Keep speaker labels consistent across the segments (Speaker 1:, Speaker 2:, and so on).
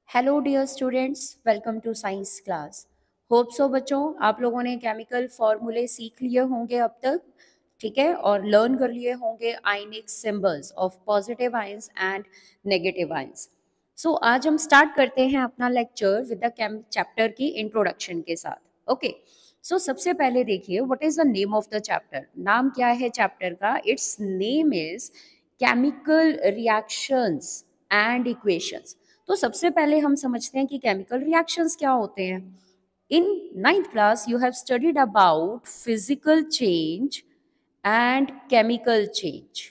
Speaker 1: Hello dear students, welcome to science class. Hope so बच्चों, आप लोगों ने केमिकल फॉर्मूले सीख लिए होंगे अब तक, ठीक है, और लर्न कर लिए होंगे ionic symbols of positive ions and negative ions. So आज हम स्टार्ट करते हैं अपना लेक्चर विद द चैप्टर की इंट्रोडक्शन के साथ। ओके, सो सबसे पहले देखिए what is the name of the chapter. नाम क्या है चैप्टर का? Its name is chemical reactions and equations. तो सबसे पहले हम समझते हैं कि केमिकल रिएक्शंस क्या होते हैं। In 9th class you have studied about physical change and chemical change.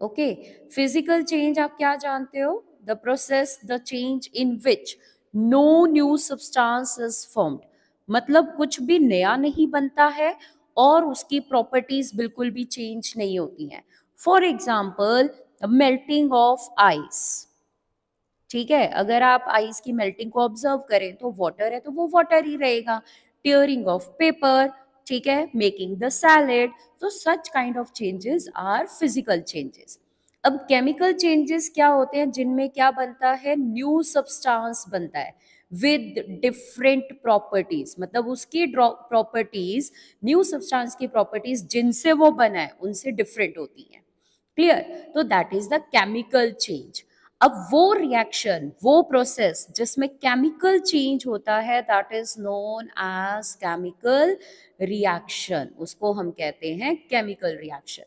Speaker 1: Okay, physical change आप क्या जानते हो? The process, the change in which no new substance is formed. मतलब कुछ भी नया नहीं बनता है और उसकी प्रॉपर्टीज बिल्कुल भी चेंज नहीं होती हैं। For example, melting of ice. ठीक है, अगर आप आइस की मेल्टिंग को ऑब्जर्व करें तो वाटर है तो वो वाटर ही रहेगा। टियरिंग ऑफ पेपर, ठीक है, मेकिंग द सैलेड। तो such kind of changes are physical changes. अब केमिकल चेंजेस क्या होते हैं? जिनमें क्या बनता है? न्यू सब्सटेंस बनता है विद डिफरेंट प्रॉपर्टीज। मतलब उसकी प्रॉपर्टीज, न्यू सब्सटेंस की प्रॉपर्टीज जिनसे वो बना है उनसे डिफरेंट होती हैं। क्लियर? तो that is the chemical change. अब वो रिएक्शन, वो प्रोसेस जिसमें केमिकल चेंज होता है, that is known as chemical reaction. उसको हम कहते हैं chemical reaction.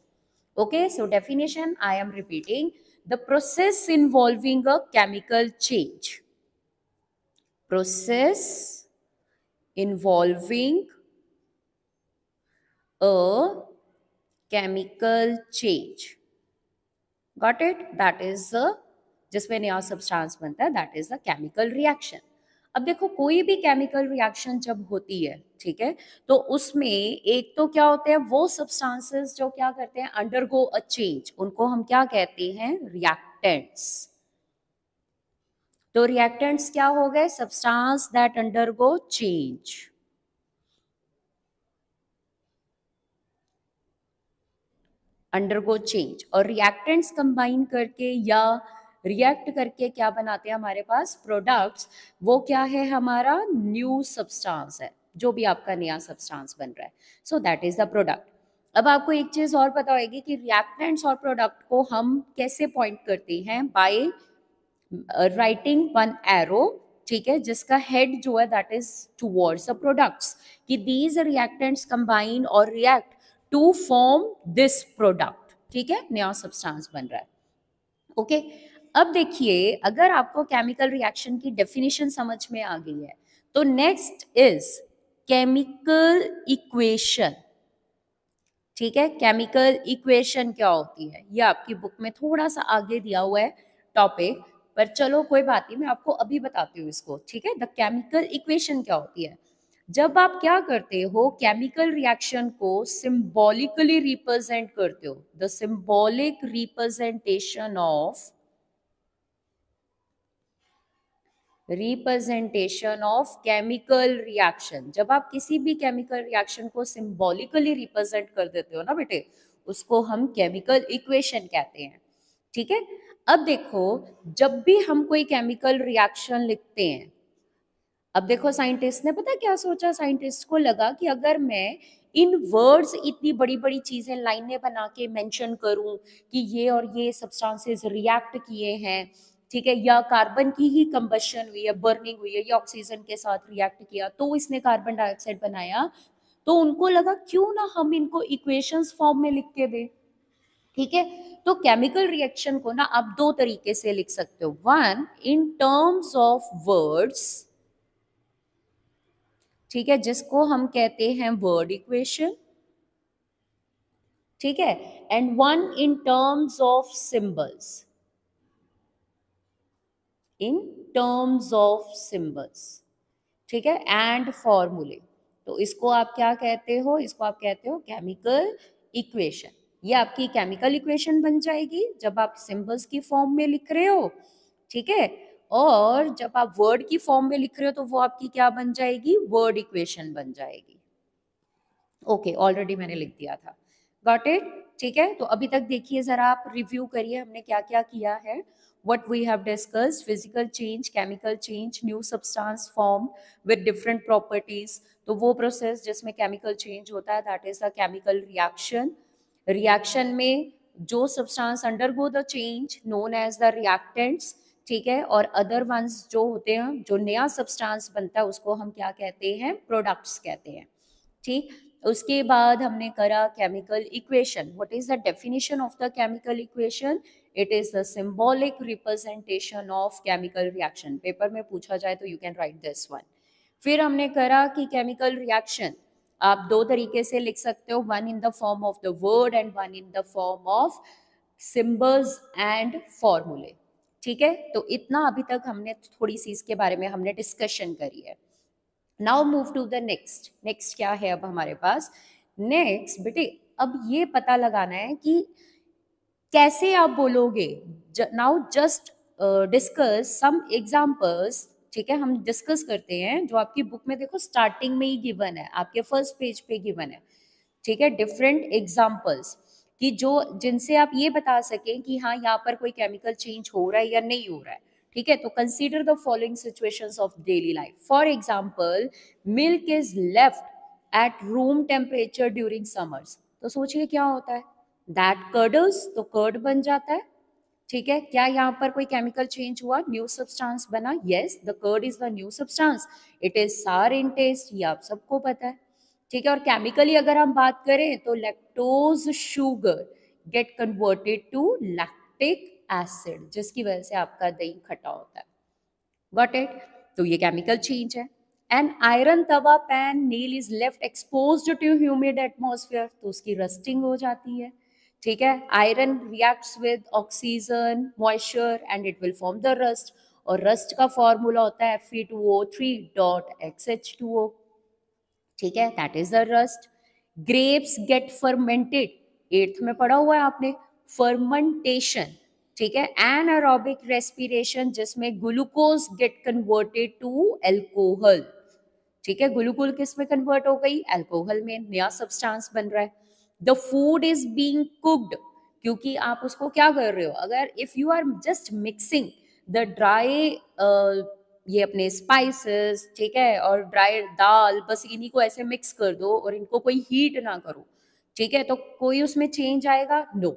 Speaker 1: Okay, so definition I am repeating, the process involving a chemical change. Process involving a chemical change. Got it? That is जिसमें नया substance बनता है, that is the chemical reaction. अब देखो, कोई भी केमिकल रिएक्शन जब होती है, ठीक है, तो उसमें एक तो क्या होते हैं वो सब्सटेंसेस जो क्या करते हैं, अंडरगो अ चेंज, उनको हम क्या कहते हैं? रिएक्टेंट्स। तो रिएक्टेंट्स क्या हो गए? Substance that undergo change. Undergo change. और रिएक्टेंट्स कंबाइन करके या रिएक्ट करके क्या बनाते हैं हमारे पास? प्रोडक्ट्स। वो क्या है? हमारा न्यू सब्सटेंस है, जो भी आपका नया सब्सटेंस बन रहा है। So that is the product. अब आपको एक चीज और पता होगी कि रिएक्टेंट्स और प्रोडक्ट को हम कैसे पॉइंट करते हैं? बाय राइटिंग वन एरो, ठीक है, जिसका हेड जो है that is towards the products, कि दीज रिएक्टेंट्स कंबाइन और react to form this product. ठीक है, नया सब्सटेंस बन रहा है। ओके, अब देखिए, अगर आपको केमिकल रिएक्शन की डेफिनेशन समझ में आ गई है तो नेक्स्ट इज केमिकल इक्वेशन। ठीक है, केमिकल इक्वेशन क्या होती है ये आपकी बुक में थोड़ा सा आगे दिया हुआ है टॉपिक, पर चलो कोई बात नहीं, मैं आपको अभी बताती हूँ इसको। ठीक है, द केमिकल इक्वेशन क्या होती है? जब आप क्या करते हो, केमिकल रिएक्शन को सिंबॉलिकली रिप्रेजेंट करते हो, the symbolic representation of chemical reaction. जब आप किसी भी केमिकल रिएक्शन को सिंबॉलिकली रिप्रेजेंट कर देते हो ना बेटे, उसको हम केमिकल इक्वेशन कहते हैं। ठीक है, अब देखो, जब भी हम कोई केमिकल रिएक्शन लिखते हैं, अब देखो साइंटिस्ट ने पता क्या सोचा? साइंटिस्ट को लगा कि अगर मैं इन वर्ड्स इतनी बड़ी बड़ी चीजें लाइनें बना के मेंशन करूं कि ये और ये सब्सटेंसेस रिएक्ट किए हैं, ठीक है, या कार्बन की ही कंबशन हुई है, बर्निंग हुई है, या ऑक्सीजन के साथ रिएक्ट किया तो इसने कार्बन डाइऑक्साइड बनाया, तो उनको लगा क्यों ना हम इनको इक्वेशंस फॉर्म में लिख के दें। ठीक है, तो केमिकल रिएक्शन को ना आप दो तरीके से लिख सकते हो। One, in terms of words, ठीक है, जिसको हम कहते हैं वर्ड इक्वेशन। ठीक है, and one in terms of symbols. In terms of symbols, ठीक है, एंड फॉर्मूले। तो इसको आप क्या कहते हो? इसको आप कहते हो केमिकल इक्वेशन। ये आपकी केमिकल इक्वेशन बन जाएगी जब आप सिंबल्स की फॉर्म में लिख रहे हो। ठीक है, और जब आप वर्ड की फॉर्म में लिख रहे हो तो वो आपकी क्या बन जाएगी? वर्ड इक्वेशन बन जाएगी। ओके, ऑलरेडी मैंने लिख दिया था। Got it? ठीक है, तो अभी तक देखिए जरा, आप रिव्यू करिए हमने क्या क्या किया है। what we have discussed, physical change, chemical change, new substance formed with different properties. तो वो प्रोसेस जिसमें केमिकल चेंज होता है that is the chemical reaction. Reaction में जो substance undergo the change known as the reactants, ठीक है, और अदर वंस जो होते हैं, जो नया सब्सटेंस बनता है उसको हम क्या कहते हैं, प्रोडक्ट्स कहते हैं. ठीक. उसके बाद हमने करा chemical equation. What is the definition of the chemical equation? It is the symbolic representation of chemical reaction. Paper में पूछा जाए तो you can write this one. फिर हमने करा कि केमिकल रिएक्शन आप दो तरीके से लिख सकते हो, one in the form of the word and one in the form of symbols and फॉर्मूले. ठीक है, तो इतना अभी तक हमने थोड़ी सी इसके बारे में हमने डिस्कशन करी है. Now move to the next. Next क्या है अब हमारे पास? नेक्स्ट बेटे अब ये पता लगाना है कि कैसे आप बोलोगे. Now just discuss some examples. ठीक है, हम डिस्कस करते हैं जो आपकी बुक में देखो स्टार्टिंग में ही गिवन है, आपके फर्स्ट पेज पे गिवन है. ठीक है, डिफरेंट एग्जांपल्स कि जो जिनसे आप ये बता सकें कि हाँ यहाँ पर कोई केमिकल चेंज हो रहा है या नहीं हो रहा है. ठीक है, तो consider the following situations of daily life. For example, milk is left at room temperature during summers. तो सोचिए क्या होता है, दैट कर्डल्स, तो कर्ड बन जाता है. ठीक है, क्या यहाँ पर कोई केमिकल चेंज हुआ, न्यू सब्सटेंस बना? Yes, the curd is the new substance. It is sour in test, ये आप सबको पता है. ठीक है, और केमिकली अगर हम बात करें तो lactose sugar get converted to lactic acid, जिसकी वजह से आपका दही खट्टा होता है. Got it? तो ये केमिकल चेंज है. An iron tawa pan nail is left exposed to humid atmosphere, तो उसकी रस्टिंग हो जाती है. ठीक है, iron reacts with oxygen moisture and it will form the rust, और रस्ट का फॉर्मूला होता है Fe2O3.XH2O. ठीक है, that is the rust. Grapes gate fermented, 8th में पढ़ा हुआ है आपने, फर्मेंटेशन. ठीक है, एनारोबिक रेस्पिरेशन जिसमें glucose get converted to alcohol. ठीक है, ग्लूकोज किस में कन्वर्ट हो गई, एल्कोहल में, नया सब्सटेंस बन रहा है. The food is being cooked, क्योंकि आप उसको क्या कर रहे हो, अगर if you are just mixing the dry ये अपने स्पाइसेस, ठीक है, और ड्राई दाल, बस इन्हीं को ऐसे मिक्स कर दो और इनको कोई हीट ना करो. ठीक है, तो कोई उसमें चेंज आएगा? No.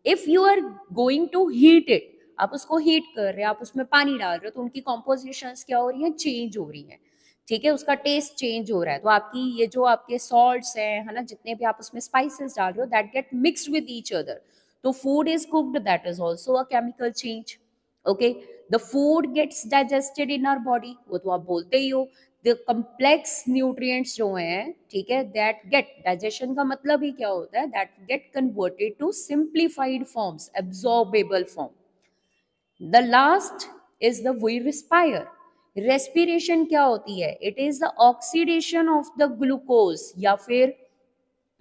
Speaker 1: If you are going to heat it, आप उसको हीट कर रहे हैं, आप उसमें पानी डाल रहे हो, तो उनकी कॉम्पोजिशंस क्या हो रही है, चेंज हो रही है. ठीक है, उसका टेस्ट चेंज हो रहा है. तो आपकी ये जो आपके सॉल्ट्स हैं, है ना, जितने भी आप उसमें स्पाइसेस डाल रहे हो, that get mixed with each other. तो food is cooked, that is also a chemical change. Okay, the food gets digested in our body, वो तो आप बोलते ही हो. द कम्प्लेक्स न्यूट्रिएंट्स जो हैं, ठीक है, दैट गेट, डाइजेशन का मतलब ही क्या होता है, that get converted to simplified forms, absorbable form. The last is the we respire. Respiration क्या होती है, it is the oxidation of the glucose, या फिर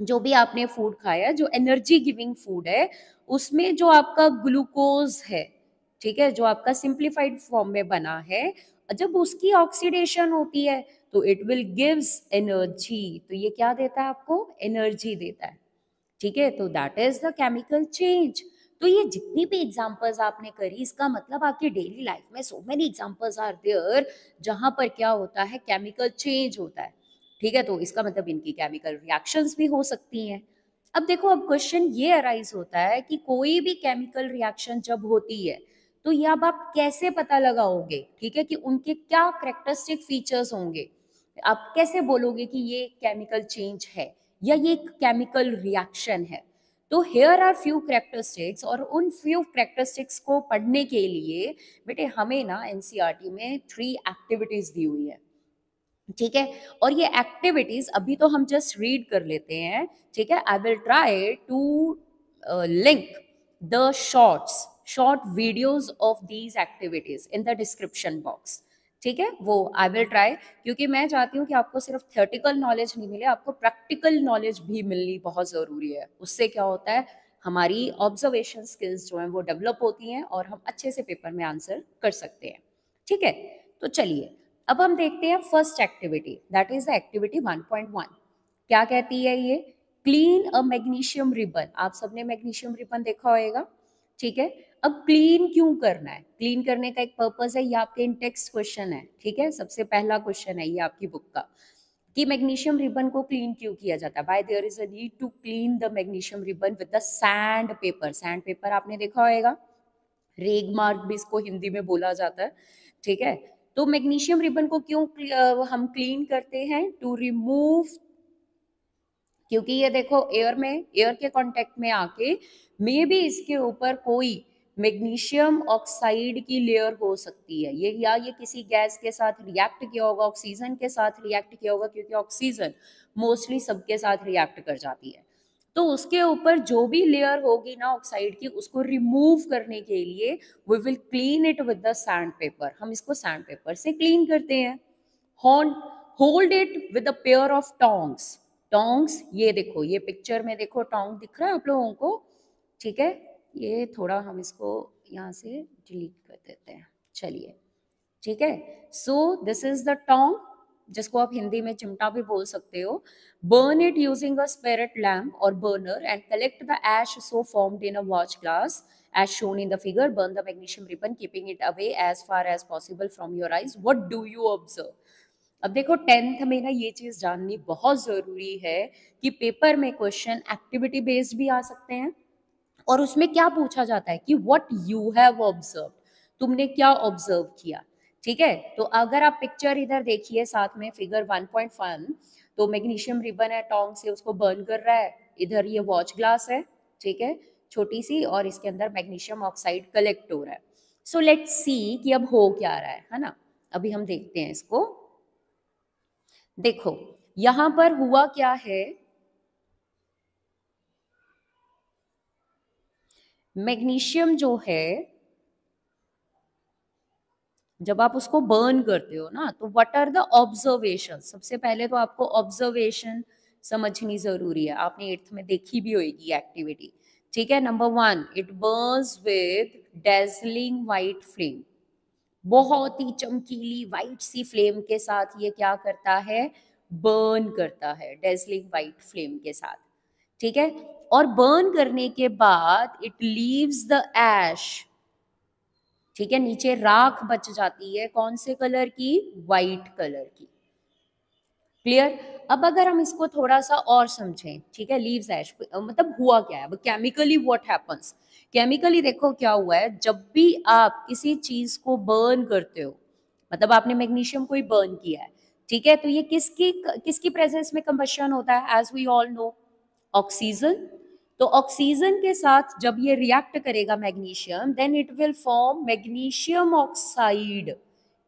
Speaker 1: जो भी आपने फूड खाया, जो एनर्जी गिविंग फूड है, उसमें जो आपका ग्लूकोज है, ठीक है, जो आपका सिंप्लीफाइड फॉर्म में बना है, जब उसकी ऑक्सीडेशन होती है तो इट विल गिव्स एनर्जी. तो ये क्या देता है आपको, एनर्जी देता है. ठीक है, तो that is the chemical change. तो ये जितनी भी एग्जांपल्स आपने करी, इसका मतलब आपकी डेली लाइफ में so many examples are there जहां पर क्या होता है, केमिकल चेंज होता है. ठीक है, तो इसका मतलब इनकी केमिकल रिएक्शंस भी हो सकती हैं. अब देखो, अब क्वेश्चन ये अराइज होता है कि कोई भी केमिकल रिएक्शन जब होती है तो ये अब आप कैसे पता लगाओगे, ठीक है, कि उनके क्या करेक्टरिस्टिक फीचर्स होंगे. आप कैसे बोलोगे कि ये केमिकल चेंज है या ये केमिकल रिएक्शन है. तो हेयर आर फ्यू करेक्टरिस्टिक्स, और उन फ्यू करेक्टरिस्टिक्स को पढ़ने के लिए बेटे हमें ना एनसीईआरटी में 3 एक्टिविटीज दी हुई है. ठीक है, और ये एक्टिविटीज अभी तो हम जस्ट रीड कर लेते हैं. ठीक है, I will try to link the short videos of these activities in the description box. ठीक है, वो आई विल ट्राई, क्योंकि मैं चाहती हूँ कि आपको सिर्फ थियोरेटिकल नॉलेज नहीं मिले, आपको प्रैक्टिकल नॉलेज भी मिलनी बहुत ज़रूरी है. उससे क्या होता है, हमारी ऑब्जर्वेशन स्किल्स जो हैं वो डेवलप होती हैं और हम अच्छे से पेपर में आंसर कर सकते हैं. ठीक है, तो चलिए अब हम देखते हैं first activity, that is the activity 1.1. क्या कहती है ये, क्लीन अ मैग्नीशियम रिबन. आप सबने मैग्नीशियम रिबन देखा होगा. ठीक है, अब क्लीन क्यों करना है? क्लीन करने का एक पर्पस है, ये आपके इन टेक्स्ट क्वेश्चन है, ठीक है। सबसे पहला क्वेश्चन है ये आपकी बुक का कि मैग्नीशियम रिबन को क्लीन क्यों किया जाता है। Why there is a need to clean the magnesium ribbon with the sand paper. Sand paper आपने देखा होगा, रेग मार्क भी इसको हिंदी में बोला जाता है, ठीक है। तो मैग्नीशियम रिबन को क्यों हम क्लीन करते हैं? टू रिमूव, क्योंकि ये देखो एयर में, एयर के कांटेक्ट में आके मे भी इसके ऊपर कोई मैग्नीशियम ऑक्साइड की लेयर हो सकती है, ये या ये किसी गैस के साथ रिएक्ट किया होगा, ऑक्सीजन के साथ रिएक्ट किया होगा, क्योंकि ऑक्सीजन मोस्टली सबके साथ रिएक्ट कर जाती है। तो उसके ऊपर जो भी लेयर होगी ना ऑक्साइड की, उसको रिमूव करने के लिए we will clean it with the sand paper. हम इसको सैंड पेपर से क्लीन करते हैं। Hold it with a pair of tongs. Tongs, ये देखो, ये पिक्चर में देखो टोंग दिख रहा है आप लोगों को, ठीक है। ये थोड़ा हम इसको यहाँ से डिलीट कर देते हैं, चलिए, ठीक है। So this is the tong, जिसको आप हिंदी में चिमटा भी बोल सकते हो। Burn it using a spirit lamp और burner and collect the ash so formed in a watch glass as shown in the figure. Burn the magnesium ribbon keeping it away as far as possible from your eyes. What do you observe? अब देखो 10th में ना ये चीज जाननी बहुत जरूरी है कि पेपर में क्वेश्चन एक्टिविटी बेस्ड भी आ सकते हैं, और उसमें क्या पूछा जाता है कि व्हाट यू हैव ऑब्जर्व, तुमने क्या ऑब्जर्व किया, ठीक है। तो अगर आप पिक्चर इधर देखिए साथ में फिगर 1.1, तो मैग्नीशियम रिबन है, टोंग से उसको बर्न कर रहा है। इधर ये वॉच ग्लास है, ठीक है, छोटी सी, और इसके अंदर मैग्नीशियम ऑक्साइड कलेक्ट हो रहा है। सो लेट्स सी कि अब हो क्या रहा है ना। अभी हम देखते हैं इसको। देखो यहां पर हुआ क्या है, मैग्नीशियम जो है जब आप उसको बर्न करते हो ना, तो व्हाट आर द ऑब्जर्वेशन। सबसे पहले तो आपको ऑब्जर्वेशन समझनी जरूरी है, आपने 8th में देखी भी होगी एक्टिविटी, ठीक है। Number 1, it burns with dazzling white flame. बहुत ही चमकीली वाइट सी फ्लेम के साथ ये क्या करता है, बर्न करता है, डेजलिंग वाइट फ्लेम के साथ, ठीक है। और बर्न करने के बाद इट लीव्स द ऐश, ठीक है, नीचे राख बच जाती है, कौन से कलर की, वाइट कलर की। क्लियर। अब अगर हम इसको थोड़ा सा और समझें, ठीक है, लीव्स ऐश मतलब हुआ क्या है, अब केमिकली व्हाट हैपेंस। केमिकली देखो क्या हुआ है, जब भी आप किसी चीज को बर्न करते हो, मतलब आपने मैग्नीशियम को ही बर्न किया है, ठीक है, तो ये किसकी किसकी प्रेजेंस में कंबशन होता है, as we all know, oxygen. तो ऑक्सीजन के साथ जब ये रिएक्ट करेगा magnesium, then it will form magnesium oxide.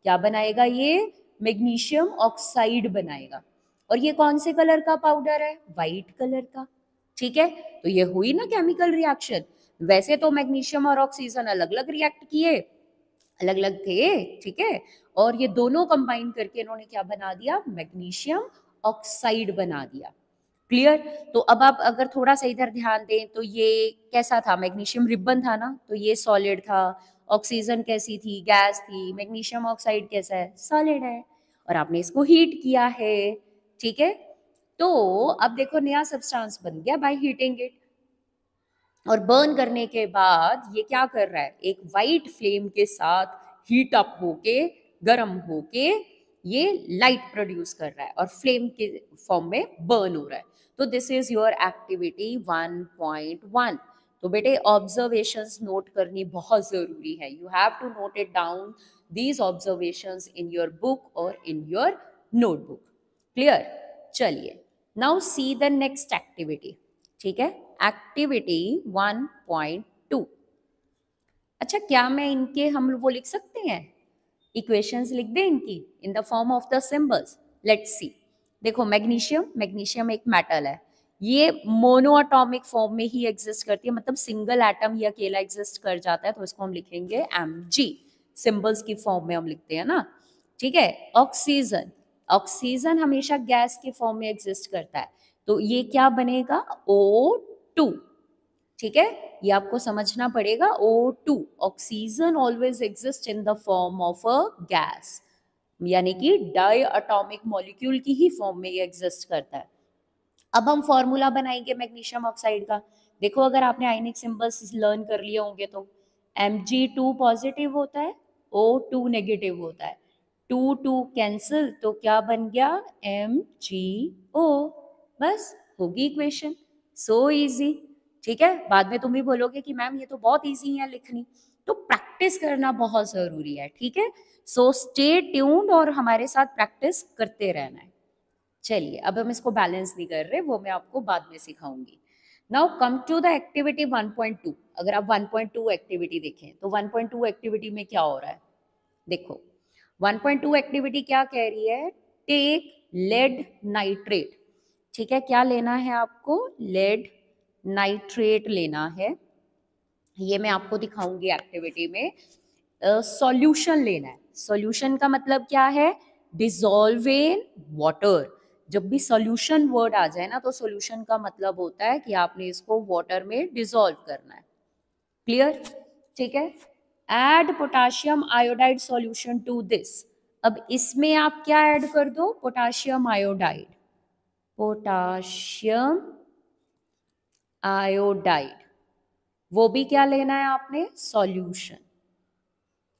Speaker 1: क्या बनाएगा ये, मैग्नीशियम ऑक्साइड बनाएगा। और ये कौन से कलर का पाउडर है, वाइट कलर का, ठीक है। तो ये हुई ना केमिकल रिएक्शन। वैसे तो मैग्नीशियम और ऑक्सीजन अलग अलग रिएक्ट किए, अलग अलग थे, ठीक है, और ये दोनों कंबाइन करके इन्होंने क्या बना दिया, मैग्नीशियम ऑक्साइड बना दिया। क्लियर। तो अब आप अगर थोड़ा सा इधर ध्यान दें, तो ये कैसा था, मैग्नीशियम रिबन था ना, तो ये सॉलिड था। ऑक्सीजन कैसी थी, गैस थी। मैग्नीशियम ऑक्साइड कैसा है, सॉलिड है। और आपने इसको हीट किया है, ठीक है। तो अब देखो नया सब्सटेंस बन गया बाय हीटिंग इट। और बर्न करने के बाद ये क्या कर रहा है, एक वाइट फ्लेम के साथ हीट अप होके, गर्म होके ये लाइट प्रोड्यूस कर रहा है और फ्लेम के फॉर्म में बर्न हो रहा है। तो दिस इज योर एक्टिविटी 1.1। तो बेटे ऑब्जर्वेशंस नोट करनी बहुत जरूरी है, you have to note it down these observations in your book और इन योर नोटबुक। क्लियर। चलिए, now see the next activity, ठीक है, एक्टिविटी 1.2। अच्छा, क्या मैं इनके हम वो लिख सकते हैं, इक्वेशंस लिख दें इनकी in the form of the symbols. Let's see. देखो मैग्नीशियम, मैग्नीशियम एक मेटल है, ये मोनो एटॉमिक फॉर्म में ही एग्जिस्ट करती है, मतलब सिंगल एटम ही अकेला एग्जिस्ट कर जाता है, तो इसको हम लिखेंगे Mg, सिंबल्स की फॉर्म में हम लिखते हैं ना, ठीक है। ऑक्सीजन, ऑक्सीजन हमेशा गैस के फॉर्म में एग्जिस्ट करता है, तो ये क्या बनेगा, O2, ठीक है, ये आपको समझना पड़ेगा। O2, oxygen always exist in the form of a gas, यानी कि डाई एटॉमिक मॉलिक्यूल की ही फॉर्म में ये एग्जिस्ट करता है। अब हम फॉर्मूला बनाएंगे मैग्नीशियम ऑक्साइड का। देखो अगर आपने आयनिक सिंबल्स लर्न कर लिए होंगे तो Mg2 पॉजिटिव होता है, O2 नेगेटिव होता है, 2 2 कैंसिल, तो क्या बन गया MgO। बस होगी इक्वेशन, सो इजी। ठीक है, बाद में तुम भी बोलोगे कि मैम ये तो बहुत इजी है लिखनी, तो प्रैक्टिस करना बहुत जरूरी है। ठीक है, सो स्टे ट्यून्ड और हमारे साथ प्रैक्टिस करते रहना है। चलिए, अब हम इसको बैलेंस नहीं कर रहे, वो मैं आपको बाद में सिखाऊंगी। Now come to the activity 1.2। अगर आप 1.2 एक्टिविटी देखें तो 1.2 एक्टिविटी में क्या हो रहा है, देखो 1.2 एक्टिविटी क्या कह रही है, टेक लेड नाइट्रेट। ठीक है, क्या लेना है आपको, लेड नाइट्रेट लेना है। ये मैं आपको दिखाऊंगी एक्टिविटी में। सॉल्यूशन लेना है। सॉल्यूशन का मतलब क्या है, डिसॉल्व इन वाटर। जब भी सॉल्यूशन वर्ड आ जाए ना, तो सॉल्यूशन का मतलब होता है कि आपने इसको वाटर में डिसॉल्व करना है। क्लियर, ठीक है। Add potassium iodide solution to this. अब इसमें आप क्या ऐड कर दो, पोटाशियम आयोडाइड, पोटाशियम आयोडाइड, वो भी क्या लेना है आपने, सॉल्यूशन।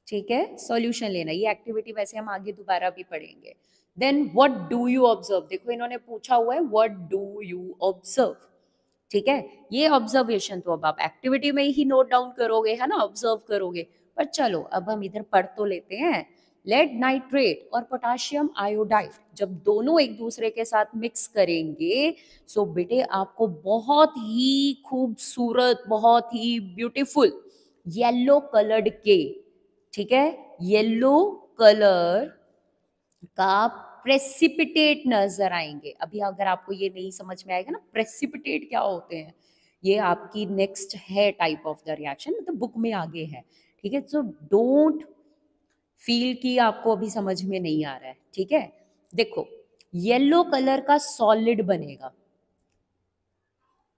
Speaker 1: ठीक है, सॉल्यूशन लेना। ये एक्टिविटी वैसे हम आगे दोबारा भी पढ़ेंगे। Then what do you observe, देखो इन्होंने पूछा हुआ है व्हाट डू यू ऑब्जर्व। ठीक है, ये ऑब्जर्वेशन तो अब आप एक्टिविटी में ही नोट डाउन करोगे, है ना, ऑब्जर्व करोगे। पर चलो अब हम इधर पढ़ तो लेते हैं। लेड नाइट्रेट और पोटाशियम आयोडाइड जब दोनों एक दूसरे के साथ मिक्स करेंगे, सो बेटे आपको बहुत ही खूबसूरत, बहुत ही ब्यूटीफुल येलो कलर्ड के, ठीक है, येलो कलर का प्रेसिपिटेट नजर आएंगे। अभी अगर आपको ये नहीं समझ में आएगा ना प्रेसिपिटेट क्या होते हैं, ये आपकी नेक्स्ट है टाइप ऑफ द रिएक्शन, मतलब बुक में आगे है। ठीक है, सो डोंट फील कि आपको अभी समझ में नहीं आ रहा है। ठीक है, देखो येलो कलर का सॉलिड बनेगा।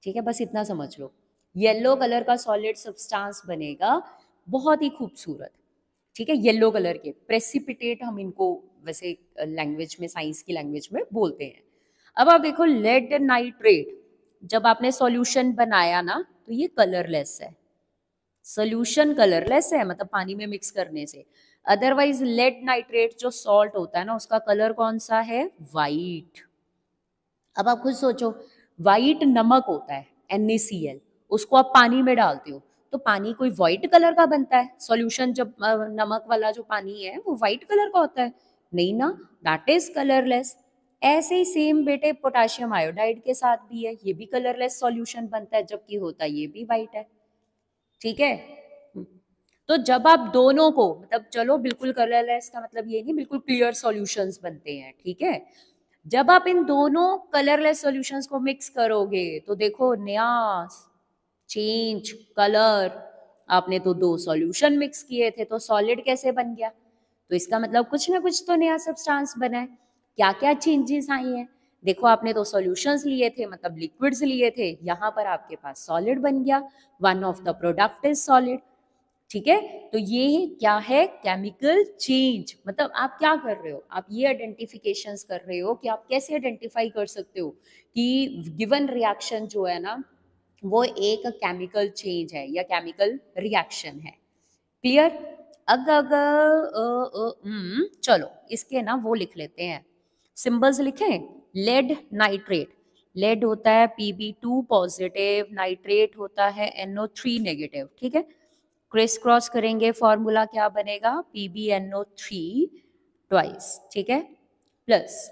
Speaker 1: ठीक है, बस इतना समझ लो, येलो कलर का सॉलिड सब्सटेंस बनेगा, बहुत ही खूबसूरत। ठीक है, येलो कलर के प्रेसिपिटेट हम इनको वैसे लैंग्वेज में, साइंस की लैंग्वेज में बोलते हैं। अब आप देखो लेड नाइट्रेट, जब आपने सॉल्यूशन बनाया ना, तो ये कलरलेस है। सोल्यूशन कलरलेस है, मतलब पानी में मिक्स करने से। अदरवाइज लेड नाइट्रेट जो सॉल्ट होता है ना, उसका कलर कौन सा है, वाइट। अब आप खुद सोचो, वाइट नमक होता है NaCl, उसको आप पानी में डालते हो तो पानी कोई व्हाइट कलर का बनता है। सॉल्यूशन जब नमक वाला जो पानी है वो व्हाइट कलर का होता है, नहीं ना, दैट इज कलरलेस। ऐसे ही सेम बेटे पोटाशियम आयोडाइड के साथ भी है, ये भी कलरलेस सॉल्यूशन बनता है, जबकि होता ये भी व्हाइट है। ठीक है, तो जब आप दोनों को, मतलब चलो बिल्कुल कलरलेस का मतलब ये नहीं बिल्कुल क्लियर सॉल्यूशंस बनते हैं। ठीक है, जब आप इन दोनों कलरलेस सॉल्यूशंस को मिक्स करोगे तो देखो नया चेंज कलर। आपने तो दो सॉल्यूशन मिक्स किए थे तो सॉलिड कैसे बन गया, तो इसका मतलब कुछ ना कुछ तो नया सब्सटेंस बना है। क्या क्या चेंजेस आई हैं, देखो आपने तो सॉल्यूशंस लिए थे, मतलब लिक्विड्स लिए थे, यहाँ पर आपके पास सॉलिड बन गया। One of the product is solid. ठीक है, तो ये क्या है, केमिकल चेंज। मतलब आप क्या कर रहे हो, आप ये आइडेंटिफिकेशंस कर रहे हो कि आप कैसे आइडेंटिफाई कर सकते हो कि गिवन रिएक्शन जो है ना, वो एक केमिकल चेंज है या केमिकल रिएक्शन है। क्लियर, चलो इसके ना वो लिख लेते हैं, सिंबल्स लिखें। लेड नाइट्रेट, लेड होता है Pb2 पॉजिटिव, नाइट्रेट होता है NO3 नेगेटिव। ठीक है, क्रिस क्रॉस करेंगे, फॉर्मूला क्या बनेगा, PbNO3 ट्वाइस। ठीक है, plus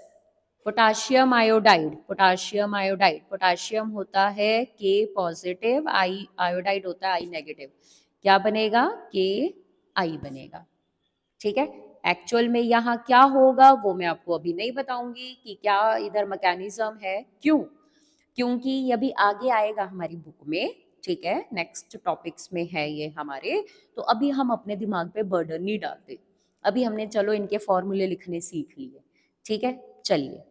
Speaker 1: potassium iodide, potassium iodide, potassium होता है K पॉजिटिव, आई आयोडाइड होता है I नेगेटिव, क्या बनेगा, KI बनेगा। ठीक है, एक्चुअल में यहाँ क्या होगा वो मैं आपको अभी नहीं बताऊंगी कि क्या इधर मैकेनिज्म है, क्यों, क्योंकि ये अभी आगे आएगा हमारी बुक में। ठीक है, नेक्स्ट टॉपिक्स में है ये हमारे, तो अभी हम अपने दिमाग पे बर्डन नहीं डालते, अभी हमने चलो इनके फॉर्मूले लिखने सीख लिए। ठीक है, चलिए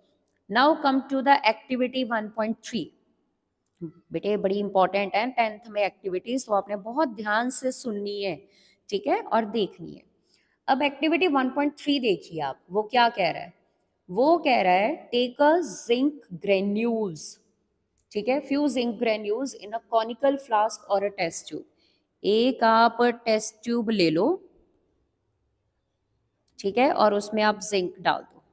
Speaker 1: now come to the activity 1.3। बेटे बड़ी इंपॉर्टेंट है 10th में एक्टिविटीज, तो आपने बहुत ध्यान से सुननी है। ठीक है, और देखनी है। अब एक्टिविटी 1.3 देखिए आप, वो क्या कह रहा है, वो कह रहा है टेक अ जिंक ग्रेन्यूल्स। ठीक है, few zinc granules in a conical flask और अ टेस्ट ट्यूब। एक आप टेस्ट ट्यूब ले लो, ठीक है, और उसमें आप जिंक डाल दो।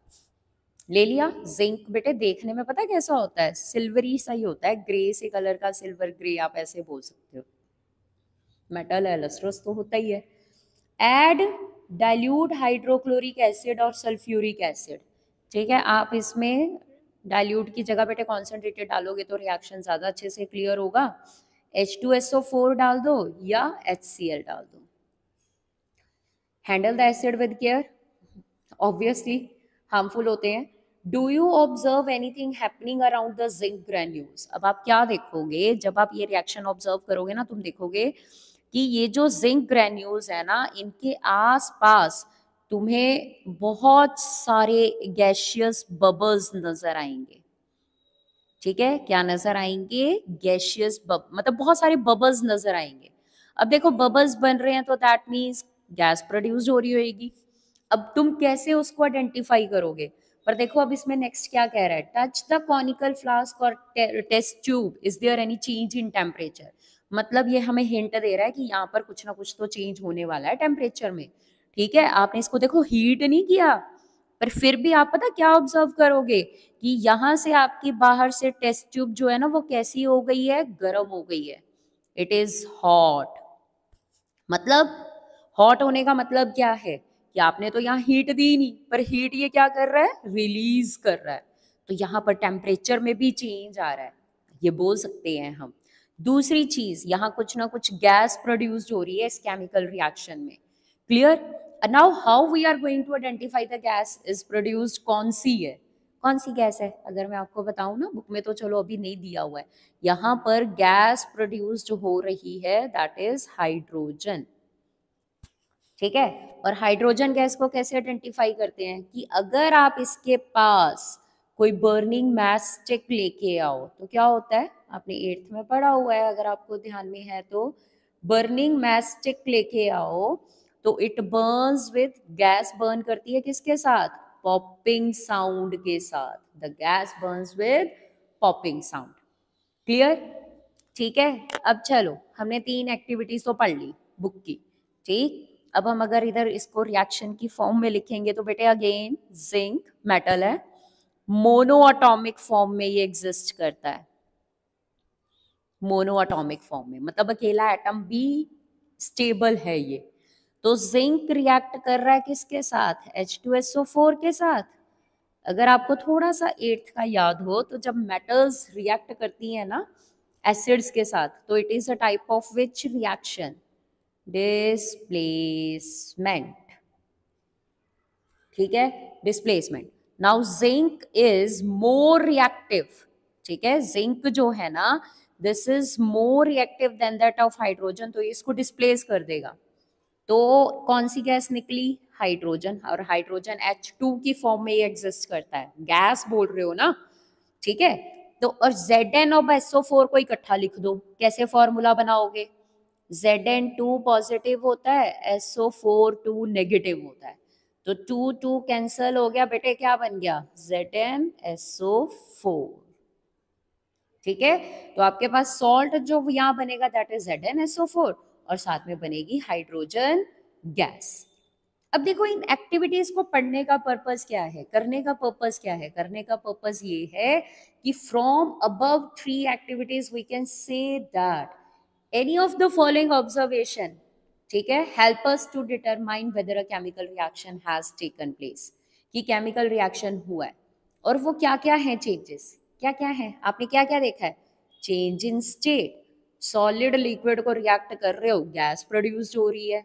Speaker 1: ले लिया जिंक, बेटे देखने में पता है कैसा होता है, सिल्वरी सा ही होता है, ग्रे से कलर का, सिल्वर ग्रे आप ऐसे बोल सकते हो। मेटल है, लस्ट्रस तो होता ही है। एड डाइल्यूट हाइड्रोक्लोरिक एसिड और सल्फ्यूरिक एसिड, ठीक है, आप इसमें डाइल्यूट की जगह बेटे कॉन्सेंट्रेटेड डालोगे तो रिएक्शन ज्यादा अच्छे से क्लियर होगा। H2SO4 डाल दो या HCl डाल दो। Handle the acid with care, obviously harmful होते हैं। Do you observe anything happening around the zinc granules? अब आप क्या देखोगे जब आप ये रिएक्शन ऑब्जर्व करोगे ना, तुम देखोगे कि ये जो जिंक ग्रैन्यूल्स है ना, इनके आसपास तुम्हें बहुत सारे गैशियस बबल्स नजर आएंगे। ठीक है, क्या नजर आएंगे? गैशियस मतलब बहुत सारे बबल्स नजर आएंगे। अब देखो बबल्स बन रहे हैं तो दैट मीन्स गैस प्रोड्यूस हो रही होगी। अब तुम कैसे उसको आइडेंटिफाई करोगे? पर देखो अब इसमें नेक्स्ट क्या कह रहा है, टच द कॉनिकल फ्लास्क और test tube, is there any change in temperature? मतलब ये हमें हिंट दे रहा है कि यहाँ पर कुछ ना कुछ तो चेंज होने वाला है टेम्परेचर में। ठीक है, आपने इसको देखो हीट नहीं किया, पर फिर भी आप पता क्या ऑब्जर्व करोगे कि यहां से आपकी बाहर से टेस्ट ट्यूब जो है ना वो कैसी हो गई है, गर्म हो गई है। It is hot. मतलब हॉट होने का मतलब क्या है कि आपने तो यहाँ हीट दी नहीं, पर हीट ये क्या कर रहा है, रिलीज कर रहा है। तो यहाँ पर टेम्परेचर में भी चेंज आ रहा है, ये बोल सकते हैं हम। दूसरी चीज, यहाँ कुछ ना कुछ गैस प्रोड्यूस्ड हो रही है इस केमिकल रिएक्शन में। Clear? Now how we are going to identify the gas is produced, कौन सी है, कौन सी गैस है? अगर मैं आपको बताऊं ना, बुक में तो चलो अभी नहीं दिया हुआ है, यहाँ पर गैस प्रोड्यूस्ड हो रही है, दैट इज हाइड्रोजन। ठीक है, और हाइड्रोजन गैस को कैसे आइडेंटिफाई करते हैं कि अगर आप इसके पास कोई बर्निंग मैच स्टिक लेके आओ तो क्या होता है, आपने 8th में पढ़ा हुआ है अगर आपको ध्यान में है तो, बर्निंग मैच स्टिक लेके आओ तो it burns with, gas burn करती है किसके साथ, पॉपिंग साउंड के साथ। The gas Burns with popping sound. Clear? ठीक है, अब चलो हमने 3 एक्टिविटीज तो पढ़ ली बुक की। ठीक, अब हम अगर इधर इसको रिएक्शन की फॉर्म में लिखेंगे तो बेटे अगेन जिंक मेटल है, मोनो एटॉमिक फॉर्म में ये एग्जिस्ट करता है। मोनो एटॉमिक फॉर्म में मतलब अकेला एटम भी स्टेबल है ये। तो जिंक रिएक्ट कर रहा है किसके साथ, H2SO4 के साथ। अगर आपको थोड़ा सा 8th का याद हो तो जब मेटल्स रिएक्ट करती हैं ना एसिड्स के साथ, तो it is a type of which reaction, displacement. ठीक है, displacement. Now zinc is more reactive. ठीक है, जिंक जो है ना, this is more reactive than that of hydrogen, तो इसको डिस्प्लेस कर देगा। तो कौन सी गैस निकली, हाइड्रोजन, और हाइड्रोजन H2 की फॉर्म में ये एग्जिस्ट करता है, गैस बोल रहे हो ना। ठीक है, तो और Zn और SO4 को इकट्ठा लिख दो, कैसे फॉर्मूला बनाओगे, Zn2 पॉजिटिव होता है, SO4 2 नेगेटिव होता है, तो 2 2 कैंसल हो गया बेटे, क्या बन गया, ZnSO4। ठीक है, तो आपके पास सॉल्ट जो यहाँ बनेगा दैट इज ZnSO4, और साथ में बनेगी हाइड्रोजन गैस। अब देखो इन एक्टिविटीज को पढ़ने का पर्पस क्या है, करने का पर्पस क्या है, करने का पर्पस ये है कि from above 3 activities we can say that any of the following observation, ठीक है, help us to determine whether a chemical reaction has taken place, कि केमिकल रिएक्शन हुआ है। और वो क्या क्या है चेंजेस, क्या क्या है, आपने क्या क्या देखा है, change in state, solid liquid को रिएक्ट कर रहे हो, गैस प्रोड्यूस्ड हो रही है।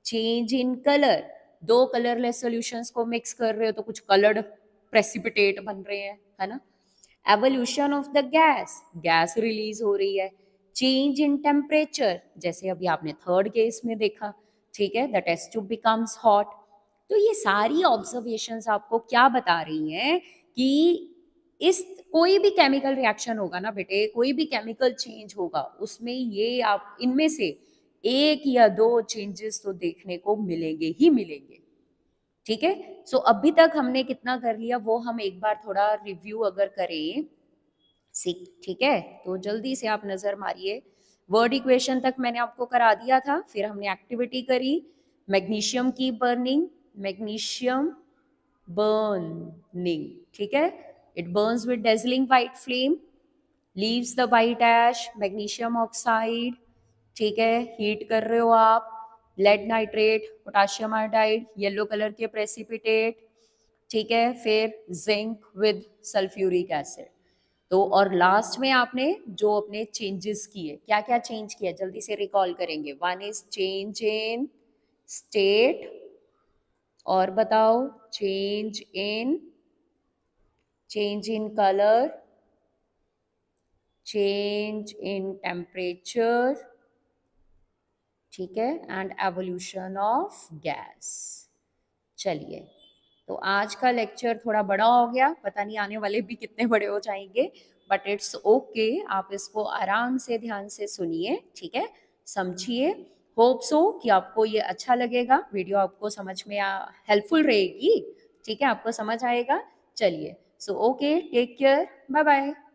Speaker 1: चेंज इन कलर, दो कलरलेस सॉल्यूशंस को मिक्स कर रहे हो तो कुछ कलर्ड प्रेसिपिटेट बन रहे हैं, है ना। Evolution of the gas, gas release हो रही है। चेंज इन टेम्परेचर, जैसे अभी आपने 3rd केस में देखा, ठीक है, the test tube becomes hot. तो ये सारी ऑब्जर्वेशंस आपको क्या बता रही हैं कि इस कोई भी केमिकल रिएक्शन होगा ना बेटे, कोई भी केमिकल चेंज होगा, उसमें ये आप इनमें से 1 या 2 चेंजेस तो देखने को मिलेंगे ही मिलेंगे। ठीक है, सो अभी तक हमने कितना कर लिया वो हम एक बार थोड़ा रिव्यू अगर करें, ठीक है, तो जल्दी से आप नजर मारिए। वर्ड इक्वेशन तक मैंने आपको करा दिया था, फिर हमने एक्टिविटी करी, मैग्नीशियम की बर्निंग, मैग्नीशियम बर्निंग, ठीक है, it burns with dazzling white flame, leaves the white ash, magnesium oxide, ठीक है, हीट कर रहे हो आप, lead nitrate, potassium iodide, yellow colour के प्रेसिपिटेट, ठीक है, फिर जिंक विद सल्फ्यूरिक एसिड। तो और लास्ट में आपने जो अपने चेंजेस किए, क्या क्या चेंज किया जल्दी से रिकॉल करेंगे। One is change in state, और बताओ, change in colour, change in temperature, ठीक है, एंड एवोल्यूशन ऑफ गैस। चलिए, तो आज का लेक्चर थोड़ा बड़ा हो गया, पता नहीं आने वाले भी कितने बड़े हो जाएंगे, बट इट्स ओके, आप इसको आराम से ध्यान से सुनिए, ठीक है, समझिए। होप सो कि आपको ये अच्छा लगेगा, वीडियो आपको समझ में हेल्पफुल रहेगी, ठीक है, आपको समझ आएगा। चलिए, so okay, take care, bye bye.